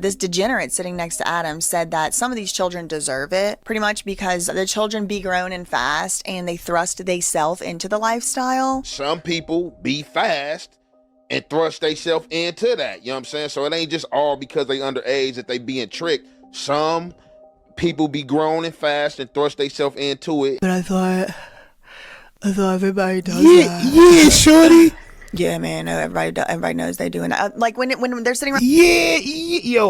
This degenerate sitting next to Adam said that some of these children deserve it, pretty much because the children be grown and fast and they thrust theyself into the lifestyle. Some people be fast and thrust themselves into that, you know what I'm saying? So it ain't just all because they underage that they being tricked. Some people be grown and fast and thrust themselves into it. But I thought everybody does that. Yeah, shorty. Yeah, man. No, everybody knows they doing that. Like when they're sitting around. Yeah,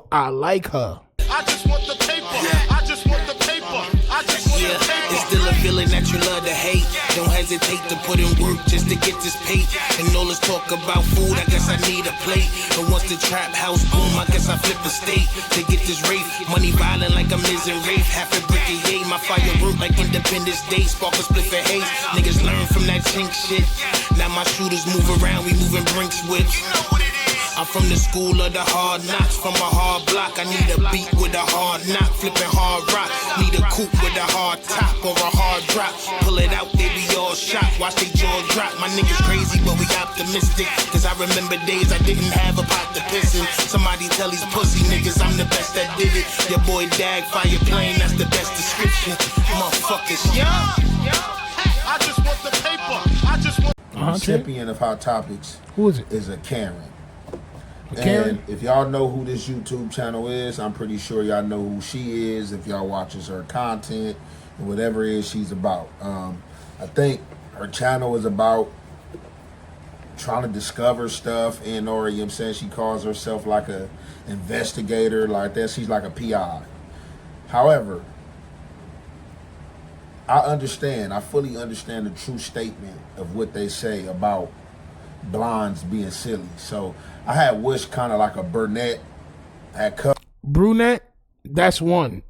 I like her. I just want the paper. I just want the paper. I just want the paper. It's still a feeling that you love to hate. Don't hesitate to put in work just to get this paid. And all this talk about food, I guess I need a plate. And once the trap house boom, I guess I flip a state to get this rate. Money violent like I'm Miz and Rafe. Half a brick of yay. My fire work like Independence Day. Spark a split for haze. Niggas learn from that chink shit. Now my shooters move around, we moving Brinks with. I'm from the school of the hard knocks, from a hard block. I need a beat with a hard knock, flipping hard rock. Need a coupe with a hard top or a hard drop. Pull it out, they be all shocked. Watch they jaw drop. My niggas crazy, but we optimistic. Cause I remember days I didn't have a pot to piss in. Somebody tell these pussy niggas I'm the best that did it. Your boy Dag, fire plane, that's the best description. Motherfuckers, yeah. I just want the paper. I just want. The recipient of Hot Topics. Who is it? Is a Karen. Karen? And if y'all know who this YouTube channel is, I'm pretty sure y'all know who she is. If y'all watches her content and whatever it is she's about. I think her channel is about trying to discover stuff, and or, you know what I'm saying, she calls herself like a investigator like that. She's like a PI. However, I fully understand the true statement of what they say about blondes being silly. So I had wished kind of like a brunette had cut. Brunette, that's one.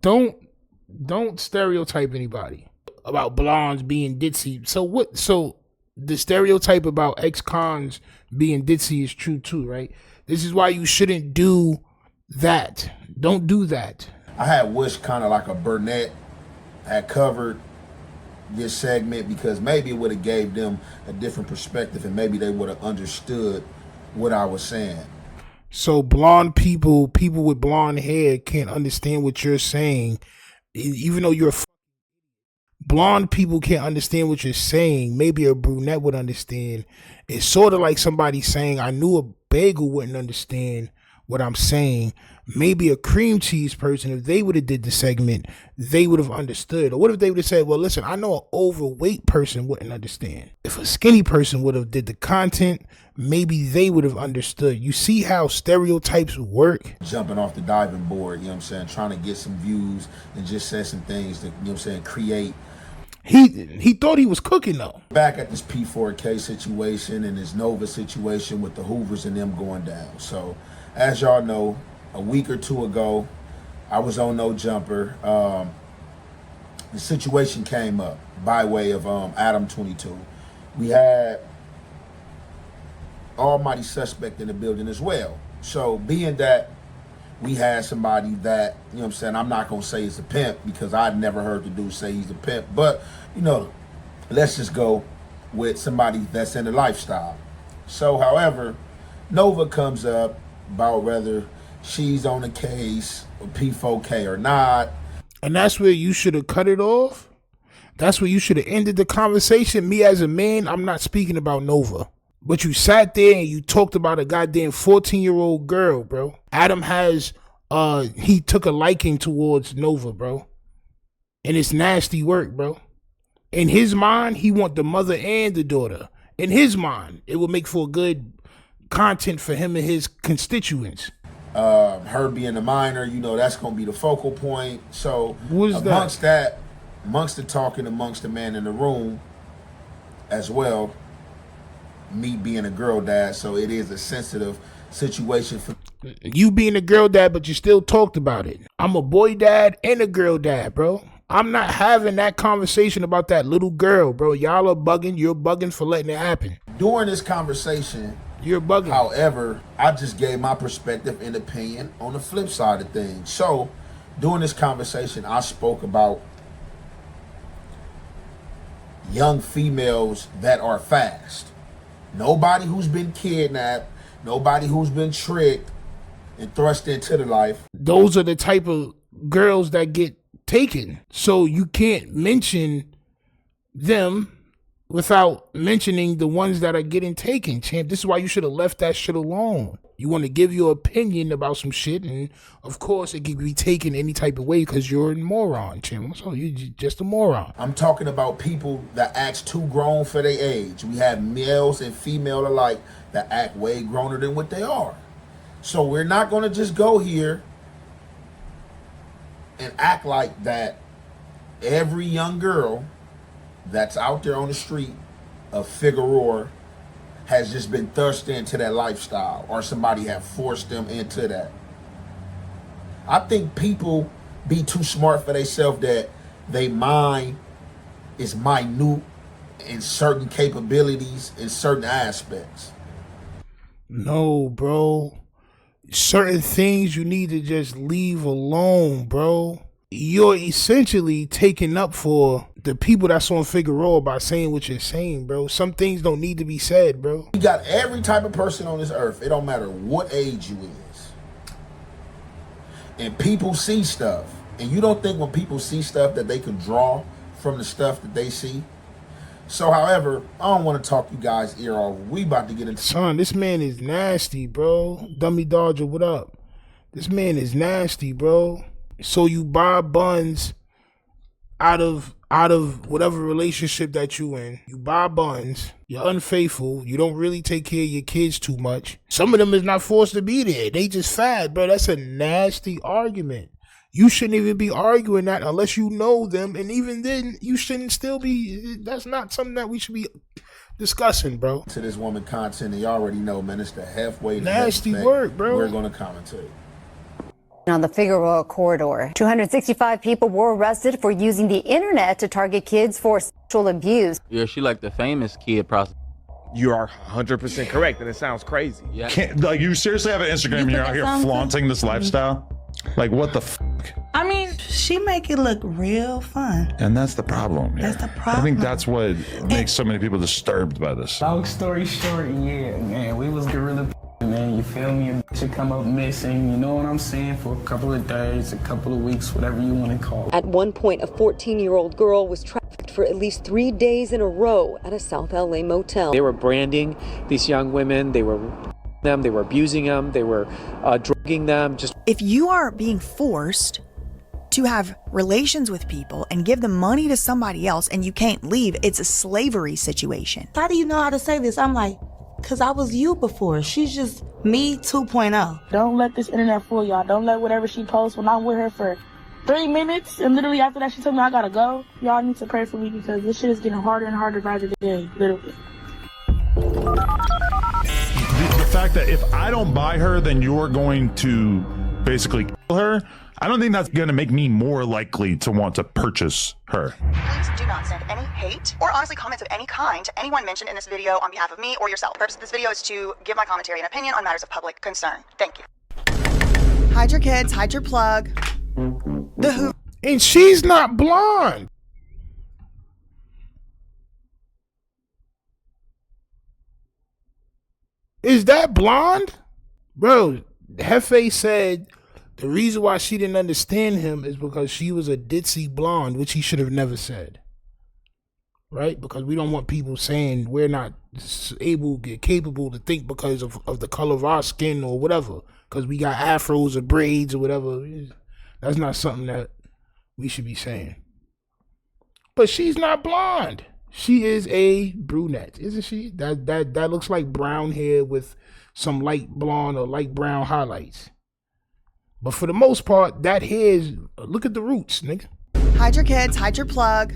Don't stereotype anybody about blondes being ditzy. So what? So the stereotype about ex-cons being ditzy is true too, right? This is why you shouldn't do that. Don't do that. I had wished kind of like a brunette had covered this segment, because maybe it would have gave them a different perspective and maybe they would have understood what I was saying. So blonde people with blonde hair can't understand what you're saying, even though you're blonde people can't understand what you're saying. Maybe a brunette would understand. It's sort of like somebody saying, I knew a bagel wouldn't understand what I'm saying. Maybe a cream cheese person, if they would have did the segment, they would have understood. Or what if they would have said, well, listen, I know an overweight person wouldn't understand. If a skinny person would have did the content, maybe they would have understood. You see how stereotypes work? Jumping off the diving board, you know what I'm saying, trying to get some views and just say some things that, you know what I'm saying, create. He thought he was cooking though. Back at this P4K situation and this Nova situation with the Hoovers and them going down. So as y'all know, a week or two ago, I was on No Jumper. The situation came up by way of Adam 22. We had almighty suspect in the building as well. So being that we had somebody that, you know what I'm saying, I'm not going to say he's a pimp because I'd never heard the dude say he's a pimp. But, you know, let's just go with somebody that's in the lifestyle. So, however, Nova comes up about whether she's on the case with P4K or not. And that's where you should have cut it off. That's where you should have ended the conversation. Me as a man, I'm not speaking about Nova. But you sat there and you talked about a goddamn 14-year-old girl, bro. Adam has, he took a liking towards Nova, bro. And it's nasty work, bro. In his mind, he want the mother and the daughter. In his mind, it would make for good content for him and his constituents. Her being a minor, you know, that's going to be the focal point. So amongst the talking amongst the man in the room as well, me being a girl dad, so it is a sensitive situation for you being a girl dad, but you still talked about it. I'm a boy dad and a girl dad, bro. I'm not having that conversation about that little girl, bro. Y'all are bugging. You're bugging for letting it happen. During this conversation, you're bugging. However, I just gave my perspective and opinion on the flip side of things. So during this conversation, I spoke about young females that are fast. Nobody who's been kidnapped, nobody who's been tricked, and thrust into the life. Those are the type of girls that get taken. So you can't mention them without mentioning the ones that are getting taken, champ. This is why you should have left that shit alone. You want to give your opinion about some shit, and of course it can be taken any type of way because you're a moron, champ. So you're just a moron. I'm talking about people that act too grown for their age. We have males and female alike that act way growner than what they are. So we're not going to just go here and act like that every young girl that's out there on the street of Figueroa has just been thrust into that lifestyle, or somebody have forced them into that. I think people be too smart for themselves, that they mind is minute in certain capabilities in certain aspects. No, bro. Certain things you need to just leave alone, bro. You're essentially taking up for the people that's on Figueroa by saying what you're saying, bro. Some things don't need to be said, bro. You got every type of person on this earth. It don't matter what age you is. And people see stuff. And you don't think when people see stuff that they can draw from the stuff that they see? So, however, I don't want to talk you guys' ear off. We about to get into... Son, this man is nasty, bro. Dummy Dodger, what up? This man is nasty, bro. So you buy buns out of whatever relationship that you in. You buy buns. You're unfaithful. You don't really take care of your kids too much. Some of them is not forced to be there. They just fat, bro. That's a nasty argument. You shouldn't even be arguing that unless you know them. And even then, you shouldn't still be. That's not something that we should be discussing, bro. To this woman content, and you already know, man, it's the halfway. Nasty work, bro. We're going to commentate. On the Figueroa corridor, 265 people were arrested for using the internet to target kids for sexual abuse. Yeah, she like the famous kid prostitute. You are 100% correct, and it sounds crazy. Yeah. Like, you seriously have an Instagram and you're out here flaunting this lifestyle? Like, what the fuck? I mean, she make it look real fun. And that's the problem. That's the problem. I think that's what makes so many people disturbed by this. Long story short, yeah, man, we was gorilla, man, you feel me? A bitch come up missing, you know what I'm saying, for a couple of days, a couple of weeks, whatever you want to call it. At one point, a 14-year-old girl was trafficked for at least 3 days in a row at a South LA motel. They were branding these young women, they were abusing them, they were drugging them. Just if you are being forced to have relations with people and give the money to somebody else and you can't leave, it's a slavery situation. How do you know how to say this? I'm like, because I was you before. She's just me 2.0. Don't let this internet fool y'all. Don't let whatever she posts when I'm with her for 3 minutes and literally after that she told me I gotta go. Y'all need to pray for me because this shit is getting harder and harder by the day, literally. The fact that if I don't buy her, then you're going to basically kill her, I don't think that's going to make me more likely to want to purchase her. Please do not send any hate or honestly comments of any kind to anyone mentioned in this video on behalf of me or yourself. The purpose of this video is to give my commentary and opinion on matters of public concern. Thank you. Hide your kids, hide your plug. The Hoover. And she's not blonde. Is that blonde? Bro, Jefe said the reason why she didn't understand him is because she was a ditzy blonde, which he should have never said. Right? Because we don't want people saying we're not capable to think because of the color of our skin or whatever. Because we got afros or braids or whatever. That's not something that we should be saying. But she's not blonde. She is a brunette, isn't she? That looks like brown hair with some light blonde or light brown highlights. But for the most part, that hair is, look at the roots, nigga. Hide your kids, hide your plug.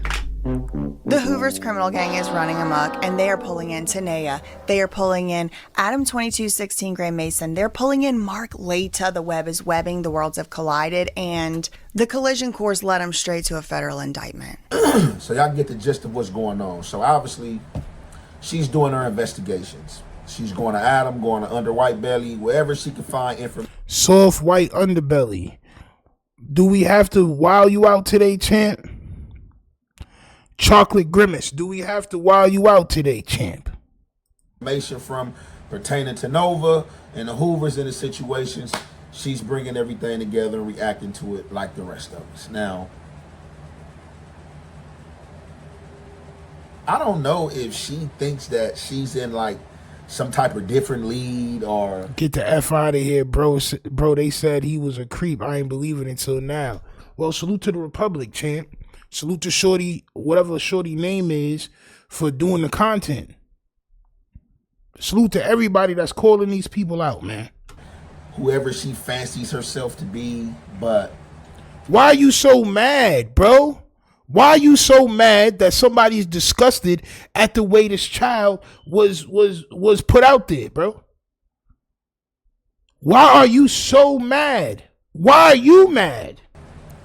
The Hoover's criminal gang is running amok, and they are pulling in Tanea. They are pulling in Adam 2216 Gray Mason. They're pulling in Mark Leta. The web is webbing. The worlds have collided, and the collision course led them straight to a federal indictment. So y'all get the gist of what's going on. So obviously, she's doing her investigations. She's going to Adam, going to Under White Belly, wherever she can find information. Soft white underbelly. Do we have to wow you out today, champ? Chocolate Grimace, do we have to wow you out today, champ? Information from pertaining to Nova and the Hoovers in the situations. she's bringing everything together and reacting to it like the rest of us. Now, I don't know if she thinks that she's in like some type of different lead or... Get the F out of here, bro. Bro, they said he was a creep. I ain't believe it until now. Well, salute to the Republic, champ. Salute to Shorty, whatever Shorty name is, for doing the content. Salute to everybody that's calling these people out, man. Whoever she fancies herself to be, but... Why are you so mad, bro? Why are you so mad that somebody's disgusted at the way this child was put out there, bro? Why are you so mad? Why are you mad?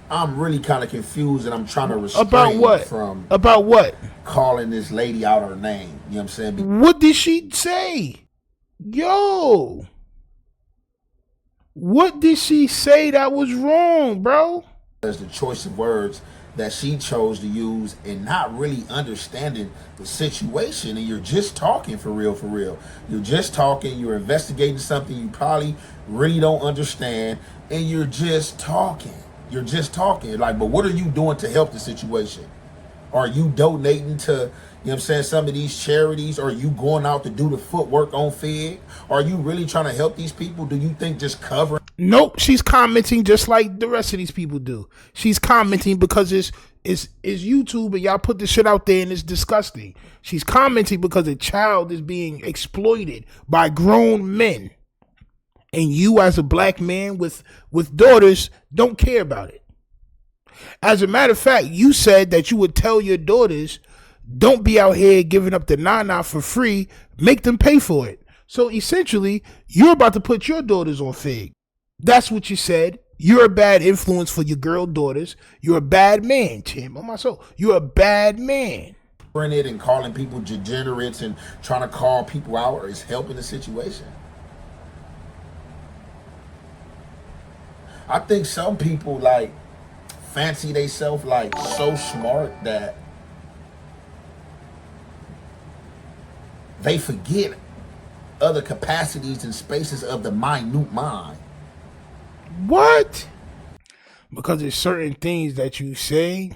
I'm really kind of confused, and I'm trying to restrain about what? From about what? Calling this lady out her name. You know what I'm saying? What did she say? Yo. What did she say that was wrong, bro? There's the choice of words that she chose to use and not really understanding the situation, and you're just talking for real. You're just talking, you're investigating something you probably really don't understand, and you're just talking. Like, but what are you doing to help the situation? Are you donating to, you know what I'm saying, some of these charities? Are you going out to do the footwork on FIGG? Are you really trying to help these people? Do you think just covering? Nope, she's commenting just like the rest of these people do. She's commenting because it's YouTube and y'all put this shit out there and it's disgusting. She's commenting because a child is being exploited by grown men. And you as a black man with daughters don't care about it. As a matter of fact, you said that you would tell your daughters, don't be out here giving up the nana for free, make them pay for it. So essentially, you're about to put your daughters on FIGG. That's what you said. You're a bad influence for your girl daughters. You're a bad man, Tim. On my soul. You're a bad man. It and calling people degenerates and trying to call people out is helping the situation. I think some people like fancy themselves like so smart that they forget other capacities and spaces of the minute mind. What? Because there's certain things that you say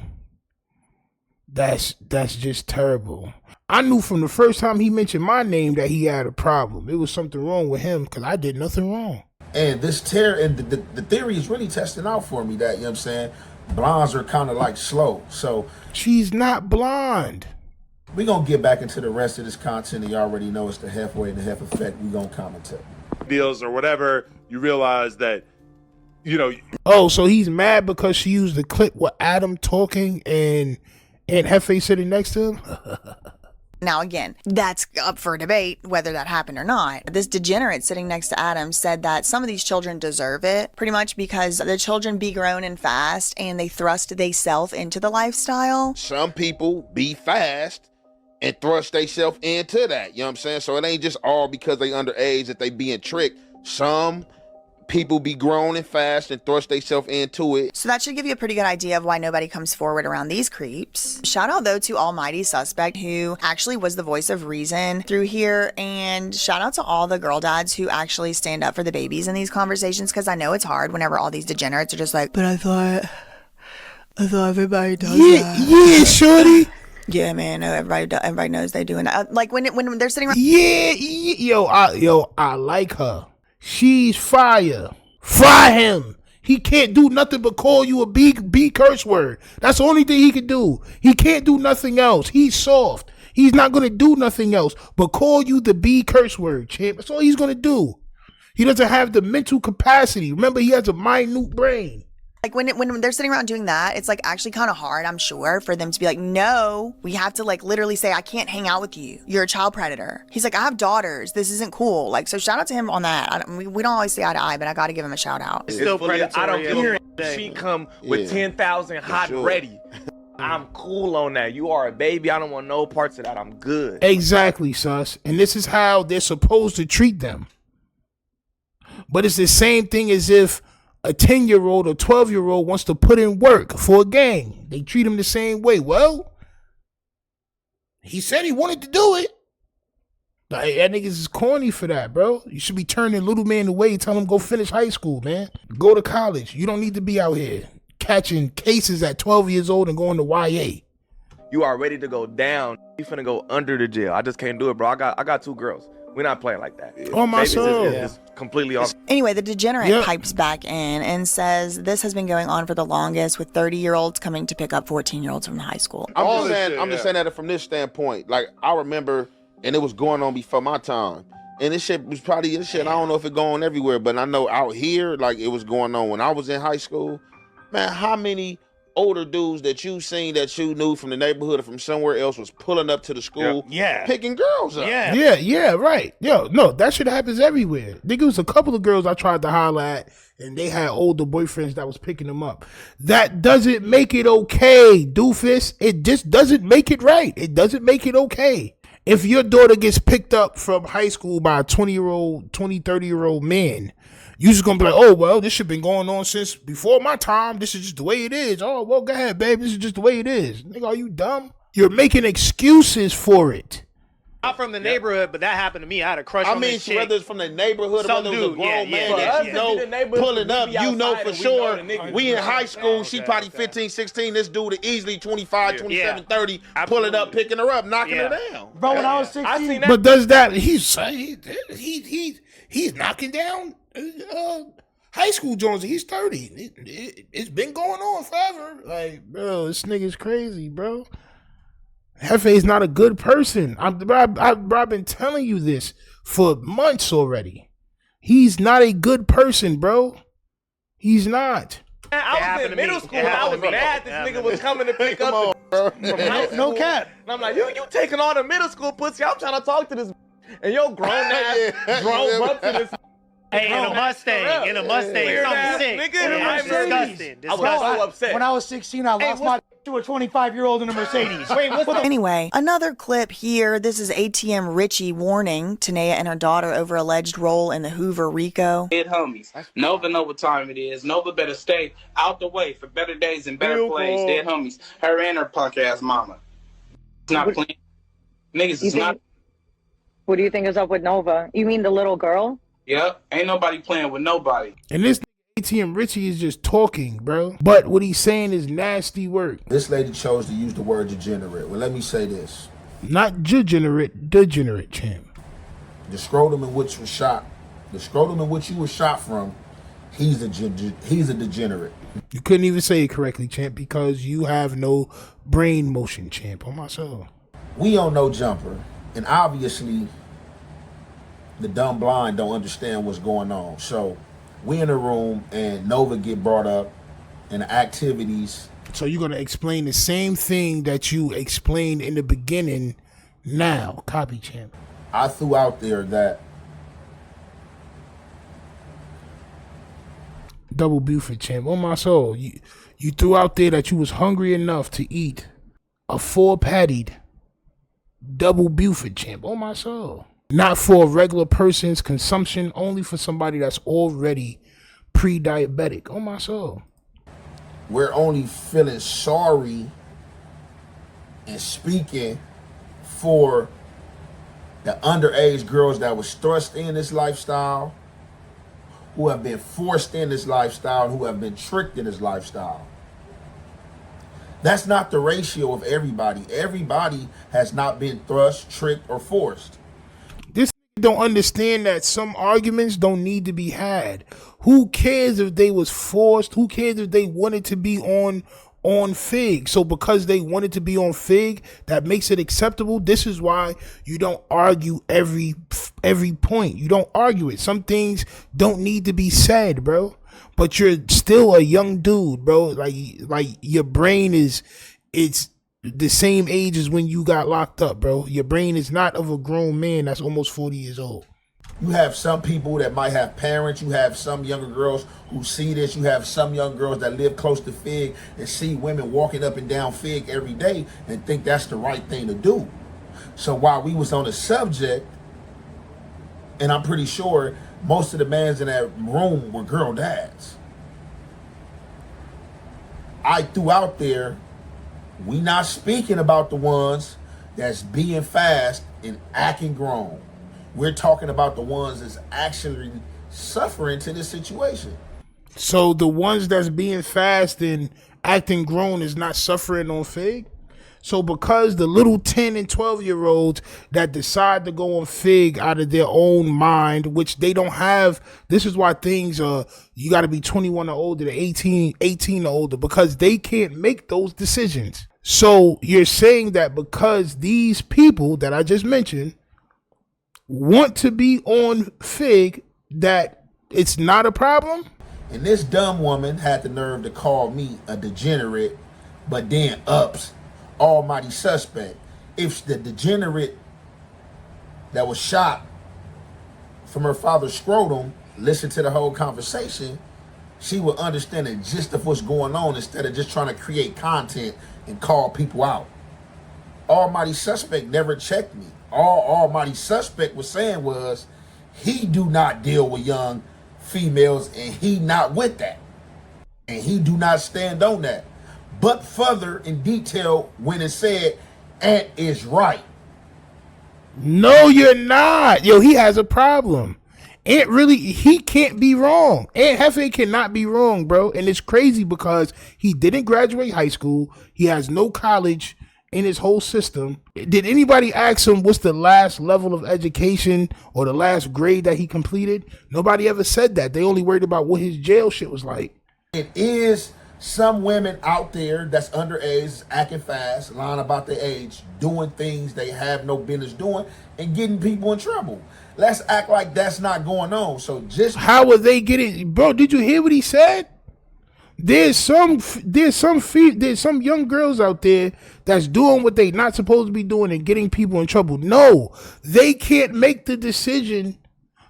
that's just terrible. I knew from the first time he mentioned my name that he had a problem. It was something wrong with him because I did nothing wrong. And this the theory is really testing out for me that, you know what I'm saying, blondes are kind of like slow. So she's not blonde. We're going to get back into the rest of this content, and you already know it's the halfway and the half effect. We're going to commentate. Deals or whatever, you realize that, you know. Oh, so he's mad because she used the clip with Adam talking and Jefe sitting next to him? Now, again, that's up for debate whether that happened or not. This degenerate sitting next to Adam said that some of these children deserve it pretty much because the children be grown and fast and they thrust theyself into the lifestyle. Some people be fast and thrust themselves into that. You know what I'm saying? So it ain't just all because they underage that they being tricked. Some people be grown and fast and thrust themselves into it. So that should give you a pretty good idea of why nobody comes forward around these creeps. Shout out though to Almighty Suspect, who actually was the voice of reason through here, and shout out to all the girl dads who actually stand up for the babies in these conversations, because I know it's hard whenever all these degenerates are just like, but I thought everybody does that. Yeah, shorty. Yeah, man, no, everybody knows they doing that. Like when they're sitting around. Yeah, I like her. She's fire. Fry him. He can't do nothing but call you a B curse word. That's the only thing he can do. He can't do nothing else. He's soft. He's not going to do nothing else but call you the B curse word, champ. That's all he's going to do. He doesn't have the mental capacity. Remember, he has a minute brain. Like when they're sitting around doing that, it's like actually kind of hard, I'm sure, for them to be like, no, we have to like literally say, I can't hang out with you. You're a child predator. He's like, I have daughters. This isn't cool. Like, so shout out to him on that. We don't always see eye to eye, but I got to give him a shout out. It's still predatory. I don't care if she come with 10,000 hot ready. I'm cool on that. You are a baby. I don't want no parts of that. I'm good. Exactly, sus. And this is how they're supposed to treat them. But it's the same thing as if a 10-year-old or 12-year-old wants to put in work for a gang. They treat him the same way. Well, he said he wanted to do it. Like, that niggas is corny for that, bro. You should be turning little man away. Tell him go finish high school, man. Go to college. You don't need to be out here catching cases at 12 years old and going to YA. You are ready to go down. You finna go under the jail. I just can't do it, bro. I got 2 girls. We're not playing like that. Oh, my soul. It's completely off. Anyway, the degenerate pipes back in and says this has been going on for the longest, with 30-year-olds coming to pick up 14-year-olds from high school. I'm just saying that from this standpoint. Like, I remember, and it was going on before my time. And this shit was probably, I don't know if it going everywhere, but I know out here, like, it was going on when I was in high school. Man, how many older dudes that you seen that you knew from the neighborhood or from somewhere else was pulling up to the school, picking girls up? Yeah, right. Yo, no, that shit happens everywhere. Nigga, it was a couple of girls I tried to holler at, and they had older boyfriends that was picking them up. That doesn't make it okay, doofus. It just doesn't make it right. It doesn't make it okay. If your daughter gets picked up from high school by a 30-year-old man, you just gonna be like, oh, well, this shit been going on since before my time. This is just the way it is. Oh, well, go ahead, babe. This is just the way it is. Nigga, are you dumb? You're making excuses for it. Not from the neighborhood, but that happened to me. I had a crush on this chick. Whether it's from the neighborhood or whether it was a grown man that you know pulling up, you know for sure. We in high school, she probably 15, 16. This dude is easily 25, 27, 30, pulling up, picking her up, knocking her down. Bro, when I was 16. I seen that. But does that, he's knocking down high school Jones. He's 30. It's been going on forever. Like, bro, this nigga's crazy, bro. Jefe is not a good person. I've been telling you this for months already. He's not a good person, bro. He's not. I was in middle school and I was mad this nigga was coming to pick up from high school. No cap. And I'm like, you taking all the middle school pussy. I'm trying to talk to this and your grown ass drove up to this. Hey, in a Mustang, something sick. Nigga, I'm disgusting. I was so upset. When I was 16, I lost my to a 25-year-old in a Mercedes. Wait, what's the... Anyway, another clip here. This is ATM Richie warning Tanea and her daughter over alleged role in the Hoover RICO. Dead homies. Nova know what time it is. Nova better stay out the way for better days and better plays. Dead homies. Her and her punk ass mama. It's not playing. Niggas is not. What do you think is up with Nova? You mean the little girl? Yep. Ain't nobody playing with nobody. And this ATM Richie is just talking, bro. But what he's saying is nasty work. This lady chose to use the word degenerate. Well, let me say this. Not degenerate, degenerate, champ. The scrotum in which was shot, the scrotum in which you were shot from, he's a degenerate. You couldn't even say it correctly, champ, because you have no brain motion, champ, on my soul. We on no jumper, and obviously the dumb blind don't understand what's going on. So we in a room and Nova get brought up and the activities. So you're gonna explain the same thing that you explained in the beginning now, copy, champ. I threw out there that double Buford, champ, on my soul. You threw out there that you was hungry enough to eat a 4-pattied double Buford, champ, on my soul. Not for a regular person's consumption, only for somebody that's already pre-diabetic. On my soul. We're only feeling sorry and speaking for the underage girls that was thrust in this lifestyle, who have been forced in this lifestyle, who have been tricked in this lifestyle. That's not the ratio of everybody. Everybody has not been thrust, tricked, or forced. This don't understand that some arguments don't need to be had. Who cares if they was forced? Who cares if they wanted to be on FIGG? So because they wanted to be on FIGG, that makes it acceptable. This is why you don't argue every point. You don't argue it. Some things don't need to be said, bro. But you're still a young dude, bro. Like your brain it's the same age as when you got locked up, bro. Your brain is not of a grown man that's almost 40 years old. You have some people that might have parents. You have some younger girls who see this. You have some young girls that live close to FIGG and see women walking up and down FIGG every day and think that's the right thing to do. So while we was on the subject, and I'm pretty sure most of the mans in that room were girl dads, I threw out there, we not speaking about the ones that's being fast and acting grown. We're talking about the ones that's actually suffering to this situation. So the ones that's being fast and acting grown is not suffering on FIGG? So because the little 10 and 12-year-olds that decide to go on FIGG out of their own mind, which they don't have, this is why things are, you got to be 21 or older, to 18 or older, because they can't make those decisions. So you're saying that because these people that I just mentioned want to be on FIGG, that it's not a problem? And this dumb woman had the nerve to call me a degenerate, but then ups almighty suspect. If the degenerate that was shot from her father's scrotum listened to the whole conversation, she would understand the gist of what's going on instead of just trying to create content and call people out. Almighty suspect never checked me. All almighty suspect was saying was he do not deal with young females and he not with that. And he do not stand on that. But further in detail when it said, Ant is right. No, you're not. Yo, he has a problem. Ant really, he can't be wrong. Ant Jefe cannot be wrong, bro. And it's crazy because he didn't graduate high school. He has no college in his whole system. Did anybody ask him what's the last level of education or the last grade that he completed? Nobody ever said that. They only worried about what his jail shit was like. It is some women out there that's underage, acting fast, lying about their age, doing things they have no business doing, and getting people in trouble. Let's act like that's not going on. So just how are they getting, bro? Did you hear what he said? There's some young girls out there that's doing what they not supposed to be doing and getting people in trouble. No, they can't make the decision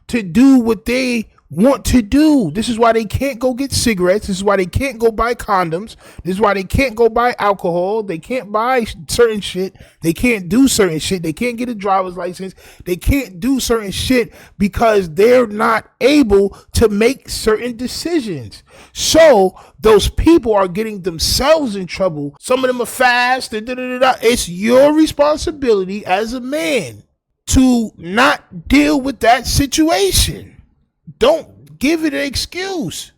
to do what they want to do. This is why they can't go get cigarettes. This is why they can't go buy condoms. This is why they can't go buy alcohol. They can't buy certain shit. They can't do certain shit. They can't get a driver's license. They can't do certain shit because they're not able to make certain decisions. So those people are getting themselves in trouble. Some of them are fast. It's your responsibility as a man to not deal with that situation. Don't give it an excuse.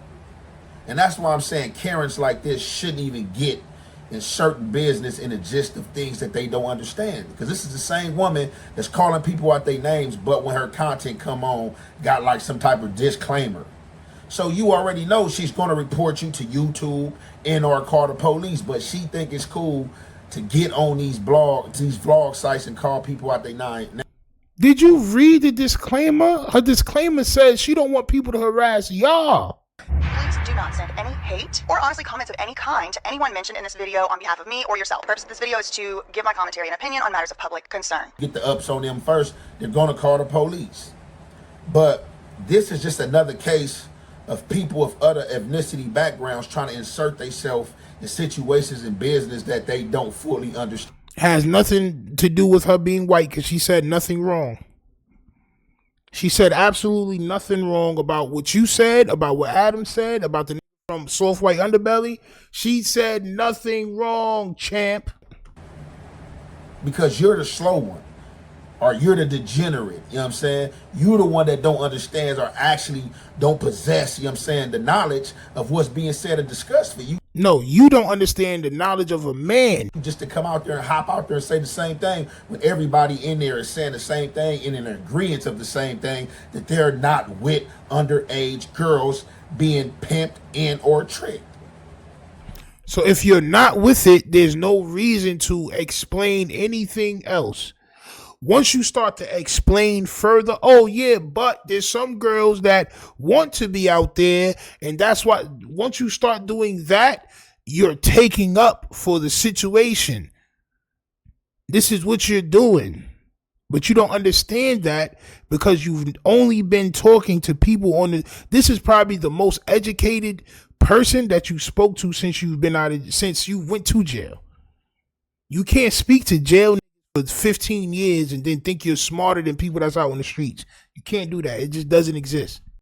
And that's why I'm saying Karens like this shouldn't even get in certain business in the gist of things that they don't understand. Because this is the same woman that's calling people out their names, but when her content come on, got like some type of disclaimer. So you already know she's going to report you to YouTube and or call the police, but she think it's cool to get on these vlog sites and call people out their name. Did you read the disclaimer? Her disclaimer says she don't want people to harass y'all. Please do not send any hate or honestly comments of any kind to anyone mentioned in this video on behalf of me or yourself. The purpose of this video is to give my commentary and opinion on matters of public concern. Get the ups on them first, they're going to call the police. But this is just another case of people of other ethnicity backgrounds trying to insert themselves in situations in business that they don't fully understand. Has nothing to do with her being white because she said nothing wrong. She said absolutely nothing wrong about what you said, about what Adam said, about the from Soft White Underbelly. She said nothing wrong, champ. Because you're the slow one. Or you're the degenerate, you know what I'm saying? You're the one that don't understand or actually don't possess, you know what I'm saying, the knowledge of what's being said and discussed for you. No, you don't understand the knowledge of a man. Just to come out there and hop out there and say the same thing when everybody in there is saying the same thing and in agreement of the same thing, that they're not with underage girls being pimped and or tricked. So if you're not with it, there's no reason to explain anything else. Once you start to explain further, oh yeah, but there's some girls that want to be out there, and that's why once you start doing that, you're taking up for the situation. This is what you're doing. But you don't understand that because you've only been talking to people on the, this is probably the most educated person that you spoke to since you've been since you went to jail. You can't speak to jail for 15 years and then think you're smarter than people that's out on the streets. You can't do that. It just doesn't exist.